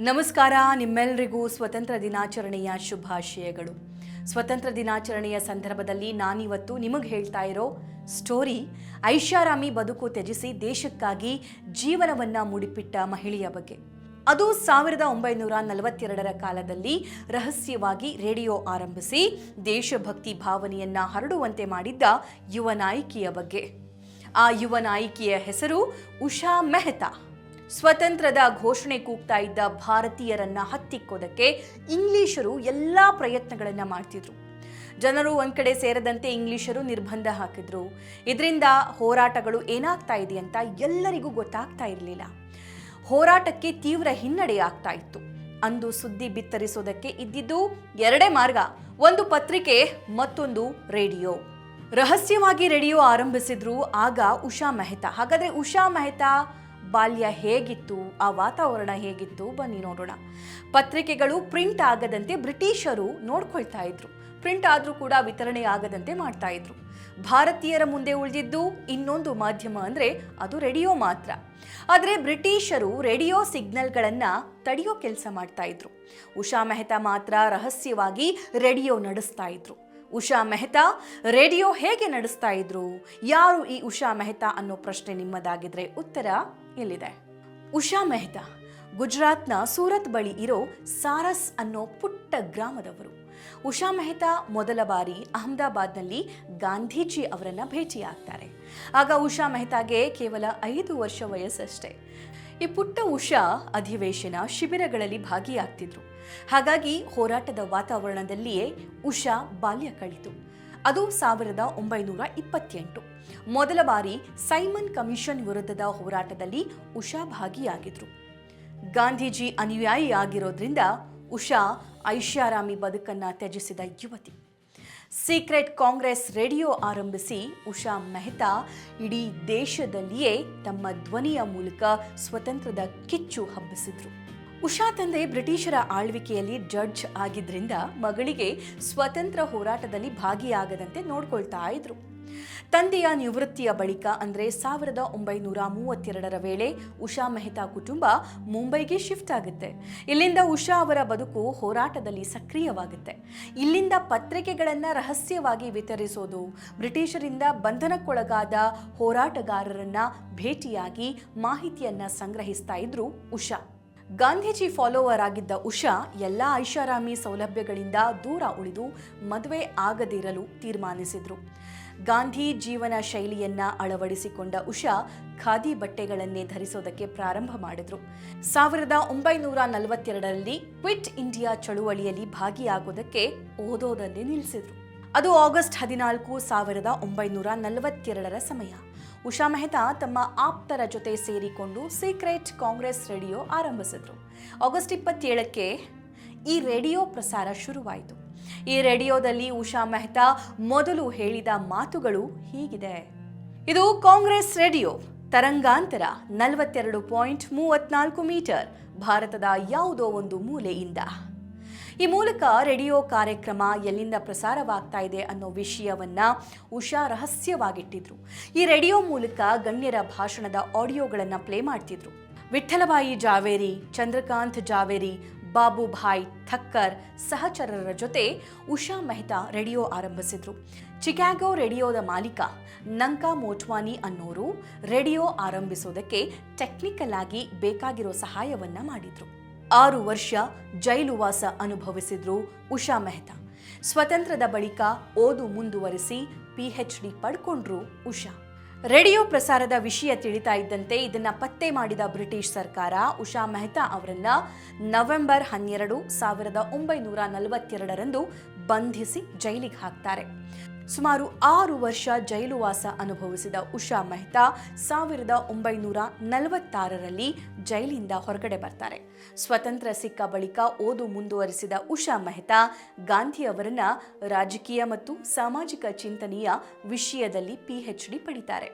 ನಮಸ್ಕಾರ. ನಿಮ್ಮೆಲ್ಲರಿಗೂ ಸ್ವತಂತ್ರ ದಿನಾಚರಣೆಯ ಶುಭಾಶಯಗಳು. ಸ್ವತಂತ್ರ ದಿನಾಚರಣೆಯ ಸಂದರ್ಭದಲ್ಲಿ ನಾನಿವತ್ತು ನಿಮಗೆ ಹೇಳ್ತಾ ಇರೋ ಸ್ಟೋರಿ ಐಷಾರಾಮಿ ಬದುಕು ತ್ಯಜಿಸಿ ದೇಶಕ್ಕಾಗಿ ಜೀವನವನ್ನ ಮುಡಿಪಿಟ್ಟ ಮಹಿಳೆಯ ಬಗ್ಗೆ. ಅದು 1942ರ ಕಾಲದಲ್ಲಿ ರಹಸ್ಯವಾಗಿ ರೇಡಿಯೋ ಆರಂಭಿಸಿ ದೇಶಭಕ್ತಿ ಭಾವನೆಯನ್ನ ಹರಡುವಂತೆ ಮಾಡಿದ್ದ ಯುವ ನಾಯಕಿಯ ಬಗ್ಗೆ. ಆ ಯುವ ನಾಯಕಿಯ ಹೆಸರು ಉಷಾ ಮೆಹ್ತಾ. ಸ್ವತಂತ್ರದ ಘೋಷಣೆ ಕೂಗ್ತಾ ಇದ್ದ ಭಾರತೀಯರನ್ನ ಹತ್ತಿಕ್ಕೋದಕ್ಕೆ ಇಂಗ್ಲಿಷರು ಎಲ್ಲ ಪ್ರಯತ್ನಗಳನ್ನ ಮಾಡ್ತಿದ್ರು. ಜನರು ಒಂದ್ ಕಡೆ ಸೇರದಂತೆ ಇಂಗ್ಲಿಷರು ನಿರ್ಬಂಧ ಹಾಕಿದ್ರು. ಇದರಿಂದ ಹೋರಾಟಗಳು ಏನಾಗ್ತಾ ಇದೆ ಅಂತ ಎಲ್ಲರಿಗೂ ಗೊತ್ತಾಗ್ತಾ ಇರಲಿಲ್ಲ. ಹೋರಾಟಕ್ಕೆ ತೀವ್ರ ಹಿನ್ನಡೆ ಆಗ್ತಾ ಇತ್ತು. ಅಂದು ಸುದ್ದಿ ಬಿತ್ತರಿಸೋದಕ್ಕೆ ಇದ್ದಿದ್ದು ಎರಡೇ ಮಾರ್ಗ, ಒಂದು ಪತ್ರಿಕೆ, ಮತ್ತೊಂದು ರೇಡಿಯೋ. ರಹಸ್ಯವಾಗಿ ರೇಡಿಯೋ ಆರಂಭಿಸಿದ್ರು ಆಗ ಉಷಾ ಮೆಹ್ತಾ. ಹಾಗಾದ್ರೆ ಉಷಾ ಮೆಹ್ತಾ ಬಾಲ್ಯ ಹೇಗಿತ್ತು, ಆ ವಾತಾವರಣ ಹೇಗಿತ್ತು, ಬನ್ನಿ ನೋಡೋಣ. ಪತ್ರಿಕೆಗಳು ಪ್ರಿಂಟ್ ಆಗದಂತೆ ಬ್ರಿಟಿಷರು ನೋಡ್ಕೊಳ್ತಾ ಇದ್ರು. ಪ್ರಿಂಟ್ ಆದ್ರೂ ಕೂಡ ವಿತರಣೆ ಆಗದಂತೆ ಮಾಡ್ತಾ ಇದ್ರು. ಭಾರತೀಯರ ಮುಂದೆ ಉಳಿದಿದ್ದು ಇನ್ನೊಂದು ಮಾಧ್ಯಮ ಅಂದ್ರೆ ಅದು ರೇಡಿಯೋ ಮಾತ್ರ. ಆದ್ರೆ ಬ್ರಿಟಿಷರು ರೇಡಿಯೋ ಸಿಗ್ನಲ್ಗಳನ್ನ ತಡೆಯೋ ಕೆಲಸ ಮಾಡ್ತಾ ಇದ್ರು. ಉಷಾ ಮೆಹ್ತಾ ಮಾತ್ರ ರಹಸ್ಯವಾಗಿ ರೇಡಿಯೋ ನಡೆಸ್ತಾ ಇದ್ರು. ಉಷಾ ಮೆಹ್ತಾ ರೇಡಿಯೋ ಹೇಗೆ ನಡೆಸ್ತಾ ಇದ್ರು? ಯಾರು ಈ ಉಷಾ ಮೆಹ್ತಾ ಅನ್ನೋ ಪ್ರಶ್ನೆ ನಿಮ್ಮದಾಗಿದ್ರೆ ಉತ್ತರ ಇಲ್ಲಿದೆ. ಉಷಾ ಮೆಹ್ತಾ ಗುಜರಾತ್ನ ಸೂರತ್ ಬಳಿ ಇರೋ ಸಾರಸ್ ಅನ್ನೋ ಪುಟ್ಟ ಗ್ರಾಮದವರು. ಉಷಾ ಮೆಹ್ತಾ ಮೊದಲ ಬಾರಿ ಅಹಮದಾಬಾದ್ನಲ್ಲಿ ಗಾಂಧೀಜಿ ಅವರನ್ನ ಭೇಟಿಯಾಗ್ತಾರೆ. ಆಗ ಉಷಾ ಮೆಹ್ತಾಗೆ ಕೇವಲ 5 ವರ್ಷ ವಯಸ್ಸಷ್ಟೇ. ಈ ಪುಟ್ಟ ಉಷಾ ಅಧಿವೇಶನ ಶಿಬಿರಗಳಲ್ಲಿ ಭಾಗಿಯಾಗ್ತಿದ್ರು. ಹಾಗಾಗಿ ಹೋರಾಟದ ವಾತಾವರಣದಲ್ಲಿಯೇ ಉಷಾ ಬಾಲ್ಯ ಕಳಿತು. ಅದು 1928. ಮೊದಲ ಬಾರಿ ಸೈಮನ್ ಕಮಿಷನ್ ವಿರುದ್ಧದ ಹೋರಾಟದಲ್ಲಿ ಉಷಾ ಭಾಗಿಯಾಗಿದ್ರು. ಗಾಂಧೀಜಿ ಅನುಯಾಯಿ ಆಗಿರೋದ್ರಿಂದ ಉಷಾ ಐಷಾರಾಮಿ ಬದುಕನ್ನ ತ್ಯಜಿಸಿದ ಯುವತಿ. ಸೀಕ್ರೆಟ್ ಕಾಂಗ್ರೆಸ್ ರೇಡಿಯೋ ಆರಂಭಿಸಿ ಉಷಾ ಮೆಹ್ತಾ ಇಡೀ ದೇಶದಲ್ಲಿಯೇ ತಮ್ಮ ಧ್ವನಿಯ ಮೂಲಕ ಸ್ವತಂತ್ರದ ಕಿಚ್ಚು ಹಬ್ಬಿಸಿದ್ರು. ಉಷಾ ತಂದೆ ಬ್ರಿಟಿಷರ ಆಳ್ವಿಕೆಯಲ್ಲಿ ಜಡ್ಜ್ ಆಗಿದ್ರಿಂದ ಮಗಳಿಗೆ ಸ್ವತಂತ್ರ ಹೋರಾಟದಲ್ಲಿ ಭಾಗಿಯಾಗದಂತೆ ನೋಡ್ಕೊಳ್ತಾ ಇದ್ರು. ತಂದೆಯ ನಿವೃತ್ತಿಯ ಬಳಿಕ ಅಂದ್ರೆ 1932ರ ವೇಳೆ ಉಷಾ ಮೆಹ್ತಾ ಕುಟುಂಬ ಮುಂಬೈಗೆ ಶಿಫ್ಟ್ ಆಗುತ್ತೆ. ಇಲ್ಲಿಂದ ಉಷಾ ಅವರ ಬದುಕು ಹೋರಾಟದಲ್ಲಿ ಸಕ್ರಿಯವಾಗುತ್ತೆ. ಇಲ್ಲಿಂದ ಪತ್ರಿಕೆಗಳನ್ನ ರಹಸ್ಯವಾಗಿ ವಿತರಿಸೋದು, ಬ್ರಿಟಿಷರಿಂದ ಬಂಧನಕ್ಕೊಳಗಾದ ಹೋರಾಟಗಾರರನ್ನ ಭೇಟಿಯಾಗಿ ಮಾಹಿತಿಯನ್ನ ಸಂಗ್ರಹಿಸ್ತಾ ಇದ್ರು ಉಷಾ. ಗಾಂಧೀಜಿ ಫಾಲೋವರ್ ಆಗಿದ್ದ ಉಷಾ ಎಲ್ಲ ಐಷಾರಾಮಿ ಸೌಲಭ್ಯಗಳಿಂದ ದೂರ ಉಳಿದು ಮದುವೆ ಆಗದಿರಲು ತೀರ್ಮಾನಿಸಿದ್ರು. ಗಾಂಧಿ ಜೀವನ ಶೈಲಿಯನ್ನ ಅಳವಡಿಸಿಕೊಂಡ ಉಷಾ ಖಾದಿ ಬಟ್ಟೆಗಳನ್ನೇ ಧರಿಸೋದಕ್ಕೆ ಪ್ರಾರಂಭ ಮಾಡಿದ್ರು. 1942ರಲ್ಲಿ ಕ್ವಿಟ್ ಇಂಡಿಯಾ ಚಳುವಳಿಯಲ್ಲಿ ಭಾಗಿಯಾಗೋದಕ್ಕೆ ಓದೋದನ್ನೇ ನಿಲ್ಲಿಸಿದ್ರು. ಅದು ಆಗಸ್ಟ್ 14, 1942ರ ಸಮಯ. ಉಷಾ ಮೆಹ್ತಾ ತಮ್ಮ ಆಪ್ತರ ಜೊತೆ ಸೇರಿಕೊಂಡು ಸೀಕ್ರೆಟ್ ಕಾಂಗ್ರೆಸ್ ರೇಡಿಯೋ ಆರಂಭಿಸಿದ್ರು. ಆಗಸ್ಟ್ 27ಕ್ಕೆ ಈ ರೇಡಿಯೋ ಪ್ರಸಾರ ಶುರುವಾಯಿತು. ಈ ರೇಡಿಯೋದಲ್ಲಿ ಉಷಾ ಮೆಹ್ತಾ ಮೊದಲು ಹೇಳಿದ ಮಾತುಗಳು ಹೀಗಿದೆ. ಇದು ಕಾಂಗ್ರೆಸ್ ರೇಡಿಯೋ, ತರಂಗಾಂತರ 42.34 ಮೀಟರ್, ಭಾರತದ ಯಾವುದೋ ಒಂದು ಮೂಲೆಯಿಂದ. ಈ ಮೂಲಕ ರೇಡಿಯೋ ಕಾರ್ಯಕ್ರಮ ಎಲ್ಲಿಂದ ಪ್ರಸಾರವಾಗ್ತಾ ಇದೆ ಅನ್ನೋ ವಿಷಯವನ್ನ ಉಷಾ ರಹಸ್ಯವಾಗಿಟ್ಟಿದ್ರು. ಈ ರೇಡಿಯೋ ಮೂಲಕ ಗಣ್ಯರ ಭಾಷಣದ ಆಡಿಯೋಗಳನ್ನ ಪ್ಲೇ ಮಾಡ್ತಿದ್ರು. ವಿಠಲಭಾಯಿ ಜಾವೇರಿ, ಚಂದ್ರಕಾಂತ್ ಜಾವೇರಿ, ಬಾಬುಭಾಯ್ ಥಕ್ಕರ್ ಸಹಚರರ ಜೊತೆ ಉಷಾ ಮೆಹ್ತಾ ರೇಡಿಯೋ ಆರಂಭಿಸಿದ್ರು. ಚಿಕಾಗೋ ರೇಡಿಯೋದ ಮಾಲೀಕ ನಂಕಾ ಮೋಟ್ವಾನಿ ಅನ್ನೋರು ರೇಡಿಯೋ ಆರಂಭಿಸೋದಕ್ಕೆ ಟೆಕ್ನಿಕಲ್ ಆಗಿ ಬೇಕಾಗಿರೋ ಸಹಾಯವನ್ನ ಮಾಡಿದ್ರು. 6 ವರ್ಷ ಜೈಲುವಾಸ ಅನುಭವಿಸಿದ್ರು ಉಷಾ ಮೆಹ್ತಾ. ಸ್ವತಂತ್ರದ ಬಳಿಕ ಓದು ಮುಂದುವರಿಸಿ PhD ಪಡ್ಕೊಂಡ್ರು ಉಷಾ. ರೇಡಿಯೋ ಪ್ರಸಾರದ ವಿಷಯ ತಿಳಿತಾ ಇದ್ದಂತೆ ಇದನ್ನ ಪತ್ತೆ ಮಾಡಿದ ಬ್ರಿಟಿಷ್ ಸರ್ಕಾರ ಉಷಾ ಮೆಹ್ತಾ ಅವರನ್ನ ನವೆಂಬರ್ 12, 1942ರಂದು ಬಂಧಿಸಿ ಜೈಲಿಗೆ ಹಾಕ್ತಾರೆ. ಸುಮಾರು 6 ವರ್ಷ ಜೈಲುವಾಸ ಅನುಭವಿಸಿದ ಉಷಾ ಮೆಹ್ತಾ 1946ರಲ್ಲಿ ಜೈಲಿಂದ ಹೊರಗಡೆ ಬರ್ತಾರೆ. ಸ್ವತಂತ್ರ ಸಿಕ್ಕ ಬಳಿಕ ಓದು ಮುಂದುವರಿಸಿದ ಉಷಾ ಮೆಹ್ತಾ ಗಾಂಧಿ ಅವರನ್ನ ರಾಜಕೀಯ ಮತ್ತು ಸಾಮಾಜಿಕ ಚಿಂತನೆಯ ವಿಷಯದಲ್ಲಿ PhD ಪಡಿತಾರೆ.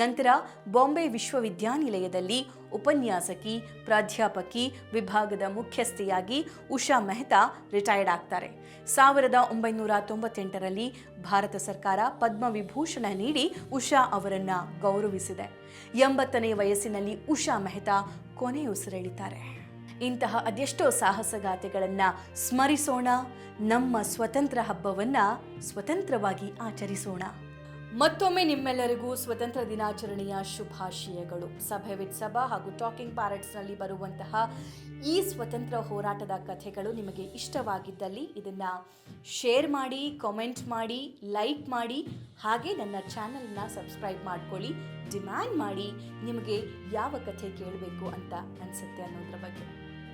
ನಂತರ ಬಾಂಬೆ ವಿಶ್ವವಿದ್ಯಾನಿಲಯದಲ್ಲಿ ಉಪನ್ಯಾಸಕಿ, ಪ್ರಾಧ್ಯಾಪಕಿ, ವಿಭಾಗದ ಮುಖ್ಯಸ್ಥೆಯಾಗಿ ಉಷಾ ಮೆಹ್ತಾ ರಿಟೈರ್ಡ್ ಆಗ್ತಾರೆ. 1998ರಲ್ಲಿ ಭಾರತ ಸರ್ಕಾರ ಪದ್ಮವಿಭೂಷಣ ನೀಡಿ ಉಷಾ ಅವರನ್ನ ಗೌರವಿಸಿದೆ. 80ನೇ ವಯಸ್ಸಿನಲ್ಲಿ ಉಷಾ ಮೆಹ್ತಾ ಕೊನೆಯುಸಿರೆಳಿತಾರೆ. ಇಂತಹ ಅದೆಷ್ಟೋ ಸಾಹಸಗಾಥೆಗಳನ್ನು ಸ್ಮರಿಸೋಣ. ನಮ್ಮ ಸ್ವತಂತ್ರ ಹಬ್ಬವನ್ನು ಸ್ವತಂತ್ರವಾಗಿ ಆಚರಿಸೋಣ. ಮತ್ತೊಮ್ಮೆ ನಿಮ್ಮೆಲ್ಲರಿಗೂ ಸ್ವತಂತ್ರ ದಿನಾಚರಣೆಯ ಶುಭಾಶಯಗಳು. ಸಭೆ ವಿತ್ ಸಭಾ ಹಾಗೂ ಟಾಕಿಂಗ್ ಪ್ಯಾರೆಟ್ಸ್ನಲ್ಲಿ ಬರುವಂತಹ ಈ ಸ್ವತಂತ್ರ ಹೋರಾಟದ ಕಥೆಗಳು ನಿಮಗೆ ಇಷ್ಟವಾಗಿದ್ದಲ್ಲಿ ಇದನ್ನು ಶೇರ್ ಮಾಡಿ, ಕಾಮೆಂಟ್ ಮಾಡಿ, ಲೈಕ್ ಮಾಡಿ, ಹಾಗೆ ನನ್ನ ಚಾನಲ್ನ ಸಬ್ಸ್ಕ್ರೈಬ್ ಮಾಡ್ಕೊಳ್ಳಿ. ಡಿಮ್ಯಾಂಡ್ ಮಾಡಿ ನಿಮಗೆ ಯಾವ ಕಥೆ ಕೇಳಬೇಕು ಅಂತ ಅನಿಸುತ್ತೆ ಅನ್ನೋದ್ರ ಬಗ್ಗೆ.